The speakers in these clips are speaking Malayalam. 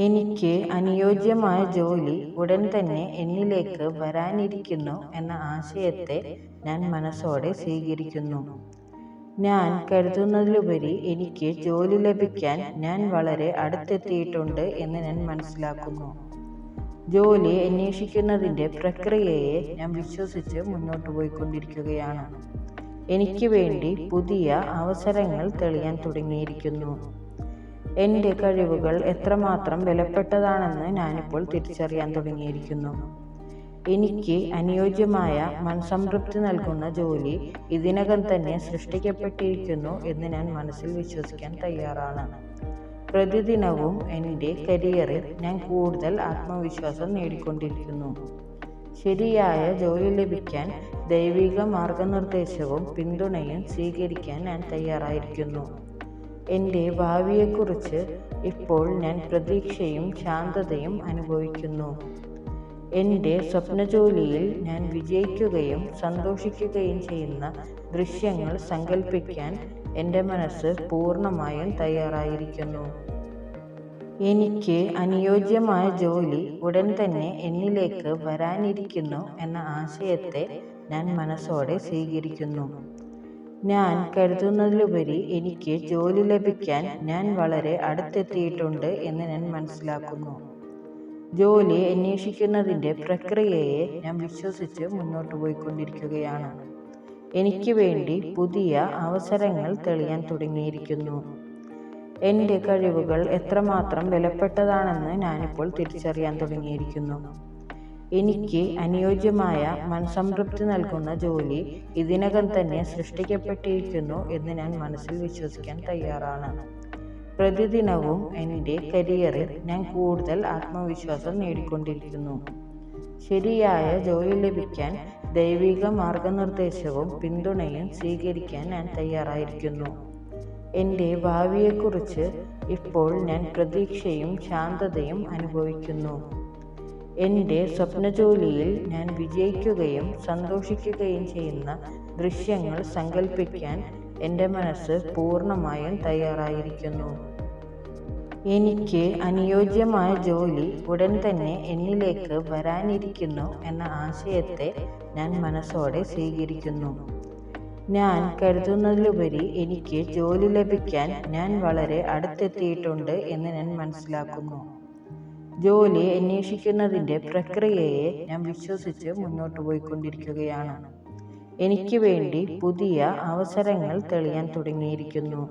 എനിക്ക് അനുയോജ്യമായ ജോലി ഉടൻ തന്നെ എന്നിലേക്ക് വരാനിരിക്കുന്നു എന്ന ആശയത്തെ ഞാൻ മനസ്സോടെ സ്വീകരിക്കുന്നു. ഞാൻ കരുതുന്നതിലുപരി എനിക്ക് ജോലി ലഭിക്കാൻ ഞാൻ വളരെ അടുത്തെത്തിയിട്ടുണ്ട് എന്ന് ഞാൻ മനസ്സിലാക്കുന്നു. ജോലി അന്വേഷിക്കുന്നതിൻ്റെ പ്രക്രിയയെ ഞാൻ വിശ്വസിച്ച് മുന്നോട്ട് പോയിക്കൊണ്ടിരിക്കുകയാണ്. എനിക്ക് വേണ്ടി പുതിയ അവസരങ്ങൾ തെളിയാൻ തുടങ്ങിയിരിക്കുന്നു. എൻ്റെ കഴിവുകൾ എത്രമാത്രം വിലപ്പെട്ടതാണെന്ന് ഞാനിപ്പോൾ തിരിച്ചറിയാൻ തുടങ്ങിയിരിക്കുന്നു. എനിക്ക് അനുയോജ്യമായ മനംസംതൃപ്തി നൽകുന്ന ജോലി ഇതിനകം തന്നെ സൃഷ്ടിക്കപ്പെട്ടിരിക്കുന്നു എന്ന് ഞാൻ മനസ്സിൽ വിശ്വസിക്കാൻ തയ്യാറാണ്. പ്രതിദിനവും എൻ്റെ കരിയറിൽ ഞാൻ കൂടുതൽ ആത്മവിശ്വാസം നേടിക്കൊണ്ടിരിക്കുന്നു. ശരിയായ ജോലി ലഭിക്കാൻ ദൈവിക മാർഗനിർദ്ദേശവും പിന്തുണയും സ്വീകരിക്കാൻ ഞാൻ തയ്യാറായിരിക്കുന്നു. എൻ്റെ ഭാവിയെക്കുറിച്ച് ഇപ്പോൾ ഞാൻ പ്രതീക്ഷയും ശാന്തതയും അനുഭവിക്കുന്നു. എൻ്റെ സ്വപ്നജോലിയിൽ ഞാൻ വിജയിക്കുകയും സന്തോഷിക്കുകയും ചെയ്യുന്ന ദൃശ്യങ്ങൾ സങ്കല്പിക്കാൻ എൻ്റെ മനസ്സ് പൂർണ്ണമായും തയ്യാറായിരിക്കുന്നു. എനിക്ക് അനുയോജ്യമായ ജോലി ഉടൻ തന്നെ എന്നിലേക്ക് വരാനിരിക്കുന്നു എന്ന ആശയത്തെ ഞാൻ മനസ്സോടെ സ്വീകരിക്കുന്നു. ഞാൻ കരുതുന്നതിലുപരി എനിക്ക് ജോലി ലഭിക്കാൻ ഞാൻ വളരെ അടുത്തെത്തിയിട്ടുണ്ട് എന്ന് ഞാൻ മനസ്സിലാക്കുന്നു. ജോലി അന്വേഷിക്കുന്നതിൻ്റെ പ്രക്രിയയെ ഞാൻ വിശ്വസിച്ച് മുന്നോട്ട് പോയിക്കൊണ്ടിരിക്കുകയാണ്. എനിക്ക് വേണ്ടി പുതിയ അവസരങ്ങൾ തെളിയാൻ തുടങ്ങിയിരിക്കുന്നു. എൻ്റെ കഴിവുകൾ എത്രമാത്രം വിലപ്പെട്ടതാണെന്ന് ഞാനിപ്പോൾ തിരിച്ചറിയാൻ തുടങ്ങിയിരിക്കുന്നു. എനിക്ക് അനുയോജ്യമായ മനംസംതൃപ്തി നൽകുന്ന ജോലി ഇതിനകം തന്നെ സൃഷ്ടിക്കപ്പെട്ടിരിക്കുന്നു എന്ന് ഞാൻ മനസ്സിൽ വിശ്വസിക്കാൻ തയ്യാറാണ്. പ്രതിദിനവും എൻ്റെ കരിയറിൽ ഞാൻ കൂടുതൽ ആത്മവിശ്വാസം നേടിക്കൊണ്ടിരിക്കുന്നു. ശരിയായ ജോലി ലഭിക്കാൻ ദൈവിക മാർഗനിർദ്ദേശവും പിന്തുണയും സ്വീകരിക്കാൻ ഞാൻ തയ്യാറായിരിക്കുന്നു. എൻ്റെ ഭാവിയെക്കുറിച്ച് ഇപ്പോൾ ഞാൻ പ്രതീക്ഷയും ശാന്തതയും അനുഭവിക്കുന്നു. എൻ്റെ സ്വപ്നജോലിയിൽ ഞാൻ വിജയിക്കുകയും സന്തോഷിക്കുകയും ചെയ്യുന്ന ദൃശ്യങ്ങൾ സങ്കല്പിക്കാൻ എൻ്റെ മനസ്സ് പൂർണ്ണമായും തയ്യാറായിരിക്കുന്നു. എനിക്ക് അനുയോജ്യമായ ജോലി ഉടൻ തന്നെ എന്നിലേക്ക് വരാനിരിക്കുന്നു എന്ന ആശയത്തെ ഞാൻ മനസ്സോടെ സ്വീകരിക്കുന്നു. ഞാൻ കരുതുന്നതിലുപരി എനിക്ക് ജോലി ലഭിക്കാൻ ഞാൻ വളരെ അടുത്തെത്തിയിട്ടുണ്ട് എന്ന് ഞാൻ മനസ്സിലാക്കുന്നു. ജോലി അന്വേഷിക്കുന്നതിൻ്റെ പ്രക്രിയയെ ഞാൻ വിശ്വസിച്ച് മുന്നോട്ട് പോയിക്കൊണ്ടിരിക്കുകയാണ്. എനിക്ക് വേണ്ടി പുതിയ അവസരങ്ങൾ തെളിയാൻ തുടങ്ങിയിരിക്കുന്നു.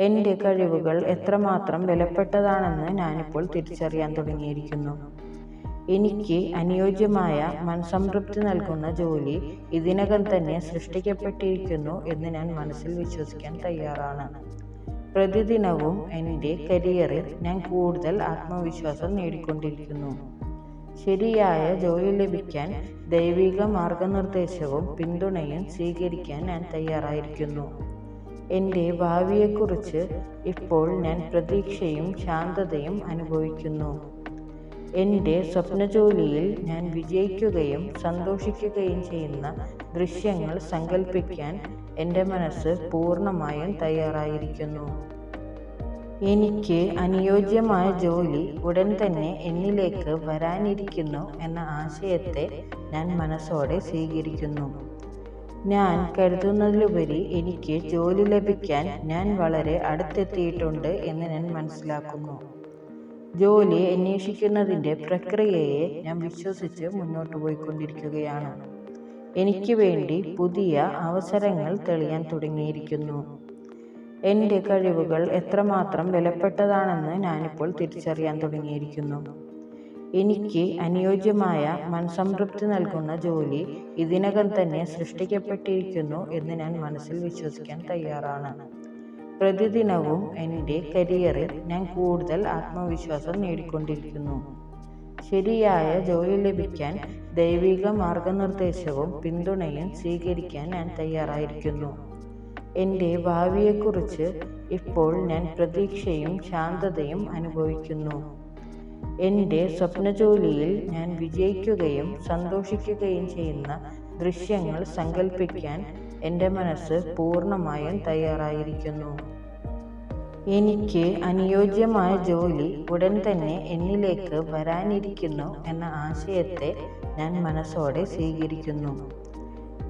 എൻ്റെ കഴിവുകൾ എത്രമാത്രം വിലപ്പെട്ടതാണെന്ന് ഞാനിപ്പോൾ തിരിച്ചറിയാൻ തുടങ്ങിയിരിക്കുന്നു. എനിക്ക് അനുയോജ്യമായ മനംസംതൃപ്തി നൽകുന്ന ജോലി ഇതിനകം തന്നെ സൃഷ്ടിക്കപ്പെട്ടിരിക്കുന്നു എന്ന് ഞാൻ മനസ്സിൽ വിശ്വസിക്കാൻ തയ്യാറാണ്. പ്രതിദിനവും എൻ്റെ കരിയറിൽ ഞാൻ കൂടുതൽ ആത്മവിശ്വാസം നേടിക്കൊണ്ടിരിക്കുന്നു. ശരിയായ ജോലി ലഭിക്കാൻ ദൈവിക മാർഗനിർദ്ദേശവും പിന്തുണയും സ്വീകരിക്കാൻ ഞാൻ തയ്യാറായിരിക്കുന്നു. എൻ്റെ ഭാവിയെക്കുറിച്ച് ഇപ്പോൾ ഞാൻ പ്രതീക്ഷയും ശാന്തതയും അനുഭവിക്കുന്നു. എൻ്റെ സ്വപ്നജോലിയിൽ ഞാൻ വിജയിക്കുകയും സന്തോഷിക്കുകയും ചെയ്യുന്ന ദൃശ്യങ്ങൾ സങ്കല്പിക്കാൻ എൻ്റെ മനസ്സ് പൂർണ്ണമായും തയ്യാറായിരിക്കുന്നു. എനിക്ക് അനുയോജ്യമായ ജോലി ഉടൻ തന്നെ എന്നിലേക്ക് വരാനിരിക്കുന്നു എന്ന ആശയത്തെ ഞാൻ മനസ്സോടെ സ്വീകരിക്കുന്നു. ഞാൻ കരുതുന്നതിലുപരി എനിക്ക് ജോലി ലഭിക്കാൻ ഞാൻ വളരെ അടുത്തെത്തിയിട്ടുണ്ട് എന്ന് ഞാൻ മനസ്സിലാക്കുന്നു. ജോലി അന്വേഷിക്കുന്നതിൻ്റെ പ്രക്രിയയെ ഞാൻ വിശ്വസിച്ച് മുന്നോട്ട് പോയിക്കൊണ്ടിരിക്കുകയാണ്. എനിക്ക് വേണ്ടി പുതിയ അവസരങ്ങൾ തെളിയാൻ തുടങ്ങിയിരിക്കുന്നു. എൻ്റെ കഴിവുകൾ എത്രമാത്രം വിലപ്പെട്ടതാണെന്ന് ഞാനിപ്പോൾ തിരിച്ചറിയാൻ തുടങ്ങിയിരിക്കുന്നു. എനിക്ക് അനുയോജ്യമായ മനംസംതൃപ്തി നൽകുന്ന ജോലി ഇതിനകം തന്നെ സൃഷ്ടിക്കപ്പെട്ടിരിക്കുന്നു എന്ന് ഞാൻ മനസ്സിൽ വിശ്വസിക്കാൻ തയ്യാറാണ്. പ്രതിദിനവും എൻ്റെ കരിയറിൽ ഞാൻ കൂടുതൽ ആത്മവിശ്വാസം നേടിക്കൊണ്ടിരിക്കുന്നു. ശരിയായ ജോലി ലഭിക്കാൻ ദൈവിക മാർഗനിർദ്ദേശവും പിന്തുണയും സ്വീകരിക്കാൻ ഞാൻ തയ്യാറായിരിക്കുന്നു. എൻ്റെ ഭാവിയെക്കുറിച്ച് ഇപ്പോൾ ഞാൻ പ്രതീക്ഷയും ശാന്തതയും അനുഭവിക്കുന്നു. എൻ്റെ സ്വപ്നജോലിയിൽ ഞാൻ വിജയിക്കുകയും സന്തോഷിക്കുകയും ചെയ്യുന്ന ദൃശ്യങ്ങൾ സങ്കല്പിക്കാൻ എൻ്റെ മനസ്സ് പൂർണ്ണമായും തയ്യാറായിരിക്കുന്നു. എനിക്ക് അനുയോജ്യമായ ജോലി ഉടൻ തന്നെ എന്നിലേക്ക് വരാനിരിക്കുന്നു എന്ന ആശയത്തെ ഞാൻ മനസ്സോടെ സ്വീകരിക്കുന്നു.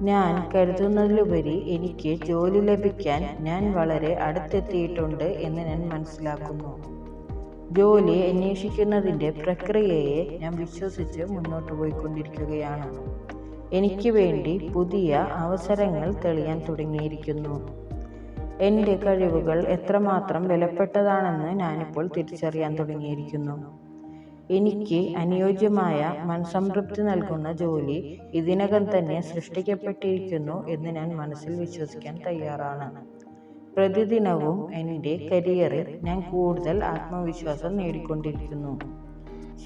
ഞാൻ കരുതുന്നതിലുപരി എനിക്ക് ജോലി ലഭിക്കാൻ ഞാൻ വളരെ അടുത്തെത്തിയിട്ടുണ്ട് എന്ന് ഞാൻ മനസ്സിലാക്കുന്നു. ജോലി അന്വേഷിക്കുന്നതിൻ്റെ പ്രക്രിയയെ ഞാൻ വിശ്വസിച്ച് മുന്നോട്ട് പോയിക്കൊണ്ടിരിക്കുകയാണ്. എനിക്ക് വേണ്ടി പുതിയ അവസരങ്ങൾ തെളിയാൻ തുടങ്ങിയിരിക്കുന്നു. എൻ്റെ കഴിവുകൾ എത്രമാത്രം വിലപ്പെട്ടതാണെന്ന് ഞാനിപ്പോൾ തിരിച്ചറിയാൻ തുടങ്ങിയിരിക്കുന്നു. എനിക്ക് അനുയോജ്യമായ മനസ്സംതൃപ്തി നൽകുന്ന ജോലി ഇതിനകം തന്നെ സൃഷ്ടിക്കപ്പെട്ടിരിക്കുന്നു എന്ന് ഞാൻ മനസ്സിൽ വിശ്വസിക്കാൻ തയ്യാറാണ്. പ്രതിദിനവും എൻ്റെ കരിയറിൽ ഞാൻ കൂടുതൽ ആത്മവിശ്വാസം നേടിക്കൊണ്ടിരിക്കുന്നു.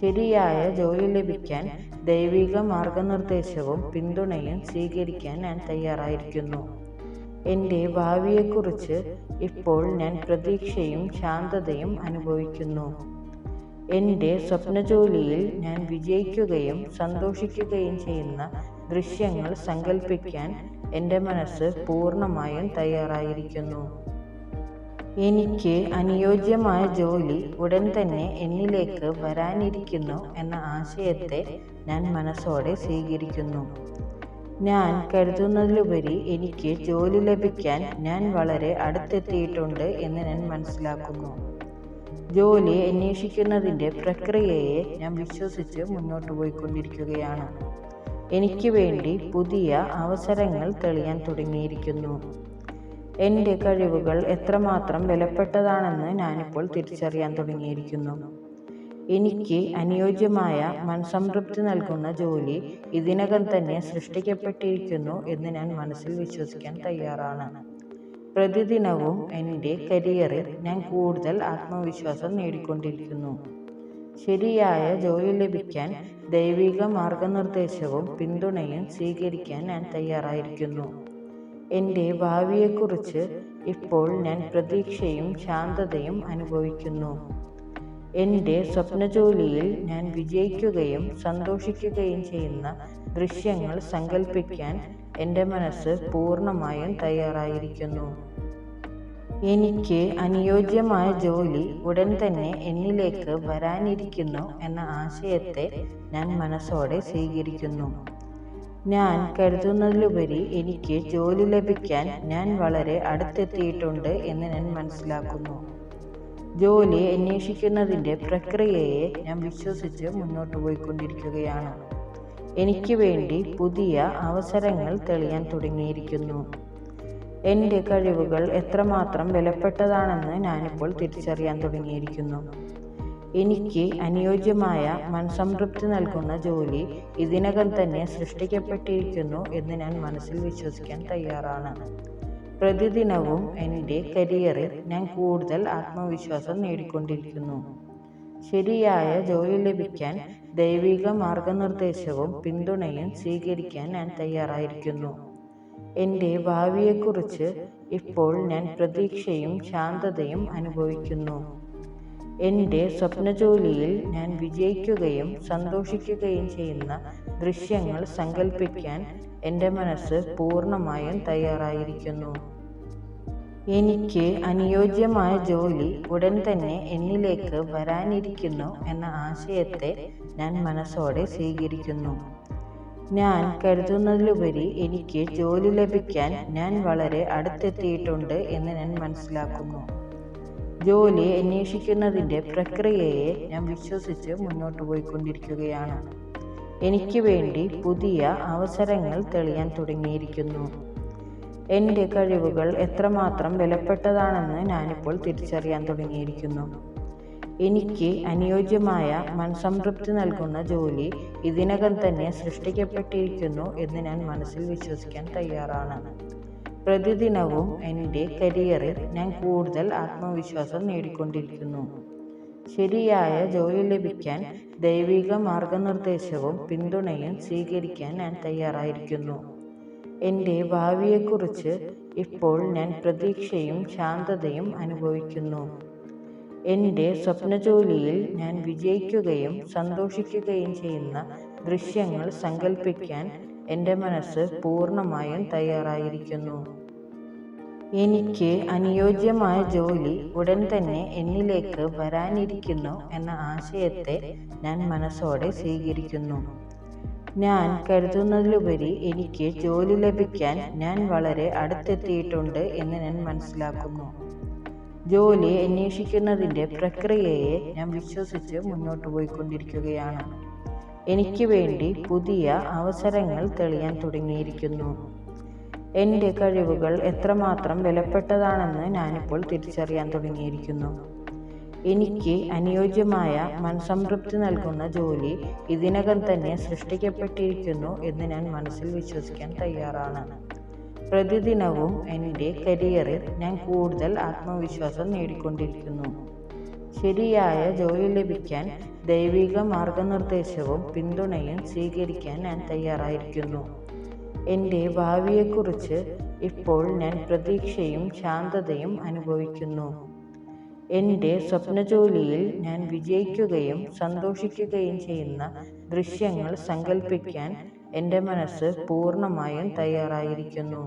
ശരിയായ ജോലി ലഭിക്കാൻ ദൈവിക മാർഗനിർദ്ദേശവും പിന്തുണയും സ്വീകരിക്കാൻ ഞാൻ തയ്യാറായിരിക്കുന്നു. എൻ്റെ ഭാവിയെക്കുറിച്ച് ഇപ്പോൾ ഞാൻ പ്രതീക്ഷയും ശാന്തതയും അനുഭവിക്കുന്നു. എൻ്റെ സ്വപ്നജോലിയിൽ ഞാൻ വിജയിക്കുകയും സന്തോഷിക്കുകയും ചെയ്യുന്ന ദൃശ്യങ്ങൾ സങ്കല്പിക്കാൻ എൻ്റെ മനസ്സ് പൂർണ്ണമായും തയ്യാറായിരിക്കുന്നു. എനിക്ക് അനുയോജ്യമായ ജോലി ഉടൻ തന്നെ എന്നിലേക്ക് വരാനിരിക്കുന്നു എന്ന ആശയത്തെ ഞാൻ മനസ്സോടെ സ്വീകരിക്കുന്നു. ഞാൻ കരുതുന്നതിലുപരി എനിക്ക് ജോലി ലഭിക്കാൻ ഞാൻ വളരെ അടുത്തെത്തിയിട്ടുണ്ട് എന്ന് ഞാൻ മനസ്സിലാക്കുന്നു. ജോലി അന്വേഷിക്കുന്നതിൻ്റെ പ്രക്രിയയെ ഞാൻ വിശ്വസിച്ച് മുന്നോട്ട് പോയിക്കൊണ്ടിരിക്കുകയാണ്. എനിക്ക് വേണ്ടി പുതിയ അവസരങ്ങൾ തെളിയാൻ തുടങ്ങിയിരിക്കുന്നു. എൻ്റെ കഴിവുകൾ എത്രമാത്രം വിലപ്പെട്ടതാണെന്ന് ഞാനിപ്പോൾ തിരിച്ചറിയാൻ തുടങ്ങിയിരിക്കുന്നു. എനിക്ക് അനുയോജ്യമായ മനസ്സംതൃപ്തി നൽകുന്ന ജോലി ഇതിനകം തന്നെ സൃഷ്ടിക്കപ്പെട്ടിരിക്കുന്നു എന്ന് ഞാൻ മനസ്സിൽ വിശ്വസിക്കാൻ തയ്യാറാണ്. പ്രതിദിനവും എൻ്റെ കരിയറിൽ ഞാൻ കൂടുതൽ ആത്മവിശ്വാസം നേടിക്കൊണ്ടിരിക്കുന്നു. ശരിയായ ജോലി ലഭിക്കാൻ ദൈവിക മാർഗനിർദ്ദേശവും പിന്തുണയും സ്വീകരിക്കാൻ ഞാൻ തയ്യാറായിരിക്കുന്നു. എൻ്റെ ഭാവിയെക്കുറിച്ച് ഇപ്പോൾ ഞാൻ പ്രതീക്ഷയും ശാന്തതയും അനുഭവിക്കുന്നു. എൻ്റെ സ്വപ്നജോലിയിൽ ഞാൻ വിജയിക്കുകയും സന്തോഷിക്കുകയും ചെയ്യുന്ന ദൃശ്യങ്ങൾ സങ്കല്പിക്കാൻ എൻ്റെ മനസ്സ് പൂർണ്ണമായും തയ്യാറായിരിക്കുന്നു. എനിക്ക് അനുയോജ്യമായ ജോലി ഉടൻ തന്നെ എന്നിലേക്ക് വരാനിരിക്കുന്നു എന്ന ആശയത്തെ ഞാൻ മനസ്സോടെ സ്വീകരിക്കുന്നു. ഞാൻ കരുതുന്നതിലുപരി എനിക്ക് ജോലി ലഭിക്കാൻ ഞാൻ വളരെ അടുത്തെത്തിയിട്ടുണ്ട് എന്ന് ഞാൻ മനസ്സിലാക്കുന്നു. ജോലി അന്വേഷിക്കുന്നതിൻ്റെ പ്രക്രിയയെ ഞാൻ വിശ്വസിച്ച് മുന്നോട്ട് പോയിക്കൊണ്ടിരിക്കുകയാണ്. എനിക്ക് വേണ്ടി പുതിയ അവസരങ്ങൾ തെളിയാൻ തുടങ്ങിയിരിക്കുന്നു. എൻ്റെ കഴിവുകൾ എത്രമാത്രം വിലപ്പെട്ടതാണെന്ന് ഞാനിപ്പോൾ തിരിച്ചറിയാൻ തുടങ്ങിയിരിക്കുന്നു. എനിക്ക് അനുയോജ്യമായ മനസ്സംതൃപ്തി നൽകുന്ന ജോലി ഇതിനകം തന്നെ സൃഷ്ടിക്കപ്പെട്ടിരിക്കുന്നു എന്ന് ഞാൻ മനസ്സിൽ വിശ്വസിക്കാൻ തയ്യാറാണ്. പ്രതിദിനവും എൻ്റെ കരിയറിൽ ഞാൻ കൂടുതൽ ആത്മവിശ്വാസം നേടിക്കൊണ്ടിരിക്കുന്നു. ശരിയായ ജോലി ലഭിക്കാൻ ദൈവിക മാർഗനിർദ്ദേശവും പിന്തുണയും സ്വീകരിക്കാൻ ഞാൻ തയ്യാറായിരിക്കുന്നു. എൻ്റെ ഭാവിയെക്കുറിച്ച് ഇപ്പോൾ ഞാൻ പ്രതീക്ഷയും ശാന്തതയും അനുഭവിക്കുന്നു. എൻ്റെ സ്വപ്നജോലിയിൽ ഞാൻ വിജയിക്കുകയും സന്തോഷിക്കുകയും ചെയ്യുന്ന ദൃശ്യങ്ങൾ സങ്കല്പിക്കാൻ എൻ്റെ മനസ്സ് പൂർണ്ണമായും തയ്യാറായിരിക്കുന്നു. എനിക്ക് അനുയോജ്യമായ ജോലി ഉടൻ തന്നെ എന്നിലേക്ക് വരാനിരിക്കുന്നു എന്ന ആശയത്തെ ഞാൻ മനസ്സോടെ സ്വീകരിക്കുന്നു. ഞാൻ കരുതുന്നതിലുപരി എനിക്ക് ജോലി ലഭിക്കാൻ ഞാൻ വളരെ അടുത്തെത്തിയിട്ടുണ്ട് എന്ന് ഞാൻ മനസ്സിലാക്കുന്നു. ജോലി അന്വേഷിക്കുന്നതിൻ്റെ പ്രക്രിയയെ ഞാൻ വിശ്വസിച്ച് മുന്നോട്ട് പോയിക്കൊണ്ടിരിക്കുകയാണ്. എനിക്ക് വേണ്ടി പുതിയ അവസരങ്ങൾ തെളിയാൻ തുടങ്ങിയിരിക്കുന്നു. എൻ്റെ കഴിവുകൾ എത്രമാത്രം വിലപ്പെട്ടതാണെന്ന് ഞാനിപ്പോൾ തിരിച്ചറിയാൻ തുടങ്ങിയിരിക്കുന്നു. എനിക്ക് അനുയോജ്യമായ മനസ്സംതൃപ്തി നൽകുന്ന ജോലി ഇതിനകം തന്നെ സൃഷ്ടിക്കപ്പെട്ടിരിക്കുന്നു എന്ന് ഞാൻ മനസ്സിൽ വിശ്വസിക്കാൻ തയ്യാറാണ്. പ്രതിദിനവും എൻ്റെ കരിയറിൽ ഞാൻ കൂടുതൽ ആത്മവിശ്വാസം നേടിക്കൊണ്ടിരിക്കുന്നു. ശരിയായ ജോലി ലഭിക്കാൻ ദൈവിക മാർഗനിർദ്ദേശവും പിന്തുണയും സ്വീകരിക്കാൻ ഞാൻ തയ്യാറായിരിക്കുന്നു. എൻ്റെ ഭാവിയെക്കുറിച്ച് ഇപ്പോൾ ഞാൻ പ്രതീക്ഷയും ശാന്തതയും അനുഭവിക്കുന്നു. എൻ്റെ സ്വപ്നജോലിയിൽ ഞാൻ വിജയിക്കുകയും സന്തോഷിക്കുകയും ചെയ്യുന്ന ദൃശ്യങ്ങൾ സങ്കല്പിക്കാൻ എൻ്റെ മനസ്സ് പൂർണ്ണമായും തയ്യാറായിരിക്കുന്നു. എനിക്ക് അനുയോജ്യമായ ജോലി ഉടൻ തന്നെ എന്നിലേക്ക് വരാനിരിക്കുന്നു എന്ന ആശയത്തെ ഞാൻ മനസ്സോടെ സ്വീകരിക്കുന്നു. ഞാൻ കരുതുന്നതിലുപരി എനിക്ക് ജോലി ലഭിക്കാൻ ഞാൻ വളരെ അടുത്തെത്തിയിട്ടുണ്ട് എന്ന് ഞാൻ മനസ്സിലാക്കുന്നു. ജോലി അന്വേഷിക്കുന്നതിൻ്റെ പ്രക്രിയയെ ഞാൻ വിശ്വസിച്ച് മുന്നോട്ട് പോയിക്കൊണ്ടിരിക്കുകയാണ്. എനിക്ക് വേണ്ടി പുതിയ അവസരങ്ങൾ തെളിയാൻ തുടങ്ങിയിരിക്കുന്നു. എൻ്റെ കഴിവുകൾ എത്രമാത്രം വിലപ്പെട്ടതാണെന്ന് ഞാനിപ്പോൾ തിരിച്ചറിയാൻ തുടങ്ങിയിരിക്കുന്നു. എനിക്ക് അനുയോജ്യമായ മനസ്സംതൃപ്തി നൽകുന്ന ജോലി ഇതിനകം തന്നെ സൃഷ്ടിക്കപ്പെട്ടിരിക്കുന്നു എന്ന് ഞാൻ മനസ്സിൽ വിശ്വസിക്കാൻ തയ്യാറാണ്. പ്രതിദിനവും എൻ്റെ കരിയറിൽ ഞാൻ കൂടുതൽ ആത്മവിശ്വാസം നേടിക്കൊണ്ടിരിക്കുന്നു. ശരിയായ ജോലി ലഭിക്കാൻ ദൈവിക മാർഗനിർദ്ദേശവും പിന്തുണയും സ്വീകരിക്കാൻ ഞാൻ തയ്യാറായിരിക്കുന്നു. എൻ്റെ ഭാവിയെക്കുറിച്ച് ഇപ്പോൾ ഞാൻ പ്രതീക്ഷയും ശാന്തതയും അനുഭവിക്കുന്നു. എൻ്റെ സ്വപ്നജോലിയിൽ ഞാൻ വിജയിക്കുകയും സന്തോഷിക്കുകയും ചെയ്യുന്ന ദൃശ്യങ്ങൾ സങ്കല്പിക്കാൻ എൻ്റെ മനസ്സ് പൂർണ്ണമായും തയ്യാറായിരിക്കുന്നു.